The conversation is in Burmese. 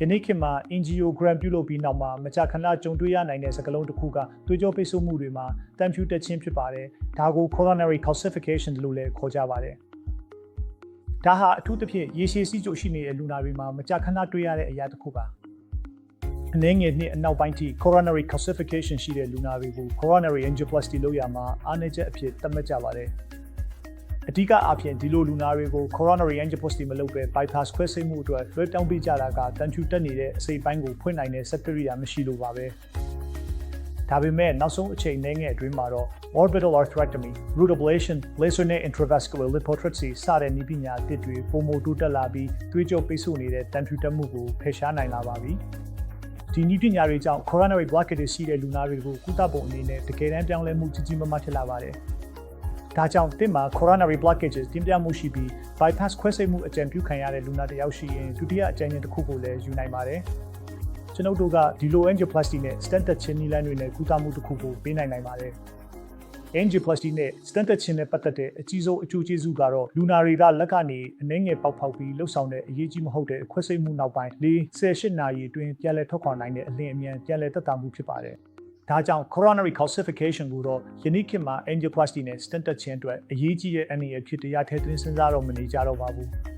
ယနေ့ခေတ်မှာ angiogram ပြုလုပ်ပြီးနောက်မှာမကြာခဏကြုံတွေ့ရနိုင်တဲ့စကားလုံးတစ်ခုကသွေးကြောပိတ်ဆို့မှုတွေမှာတန်ဖြူတက်ခြင်းဖြစ်ပါတယ်။ဒါကို coronary calcification လို့လည်းခေါ်ကြပါတယ်။ဒါဟာအထူးသဖြင့်ရေရှည်စီးကျိုရှိနေတဲ့လူနာတွေမှာမကြာခဏတွေ့ရတဲ့အရာတစ်ခုပါ။အနည်းငယ်နှစ်အနောက်ပိုင်းထိ coronary calcification ရှိတဲ့လူနာတွေကို coronary angioplasty လုပ်ရမှာအားနည်းချက်အဖြစ်သတ်မှတ်ကြပါတယ်။အဓိကအားဖြင့်ဒီလိုလူနာတွေကို coronary angioplasty မလုပ်ဘဲ bypass ခွဲစိတ်မှုအတွက်လွှဲပြောင်းပေးကြတာကတန်ဖြူတက်နေတဲ့အစိတ်ပိုင်းကိုဖွင့်နိုင်တဲ့စက်ကိရိယာမရှိလို့ပါပဲ။ဒါပေမဲ့နောက်ဆုံးအချိန်နည်းငယ်အတွင်းမှာတော့ orbital arthrectomy, root ablation, laser နဲ့ intravascular lithotripsy စတဲ့နည်းပညာအသစ်တွေပုံမတိုးတက်လာပြီးသွေးကြောပိတ်ဆို့နေတဲ့တန်ဖြူတက်မှုကိုဖယ်ရှားနိုင်လာပါပြီ။ဒီနည်းပညာတွေကြောင့် coronary blockage ရှိတဲ့လူနာတွေကိုကုသပုံအနေနဲ့တကယ်တမ်းပြောင်းလဲမှုကြီးကြီးမားမားဖြစ်လာပါတယ်။ဒါကြောင့်တင်မှာ coronary blockages တင်ပြမှုရှိပြီး bypass ခွဲစိတ်မှုအကြံပြုခံရတဲ့လူနာတစ်ယောက်ရှိရင်ဒုတိယအကြံဉာဏ်တစ်ခုကိုလည်းယူနိုင်ပါတယ်။ကျွန်ုပ်တို့ကဒီလို angioplasty နဲ့ stent တက်ခြင်းနည်းလမ်းတွေနဲ့ကုသမှုတစ်ခုကိုပေးနိုင်ပါတယ်။ angioplasty နဲ့ stent တက်ခြင်းနဲ့ပတ်သက်တဲ့အကြီးဆုံးအကျိုးကျေးဇူးကတော့လူနာတွေကလက်ကနေအနှဲငယ်ပေါက်ဖောက်ပြီးလှုပ်ဆောင်တဲ့အရေးကြီးမဟုတ်တဲ့ခွဲစိတ်မှုနောက်ပိုင်း18နာရီအတွင်းပြန်လည်ထွက်ခွာနိုင်တဲ့အလင်းအမြန်ပြန်လည်သက်သာမှုဖြစ်ပါတယ်။ဒါကြောင့် coronary calcification ကိုတော့ယနေ့ခေတ်မှာ angioplasty နဲ့ stent တက်ခြင်းအတွက်အရေးကြီးတဲ့အနည်းအဖြစ်တရားထည့်သွင်းစဉ်းစားတော့မနေကြတော့ပါဘူး။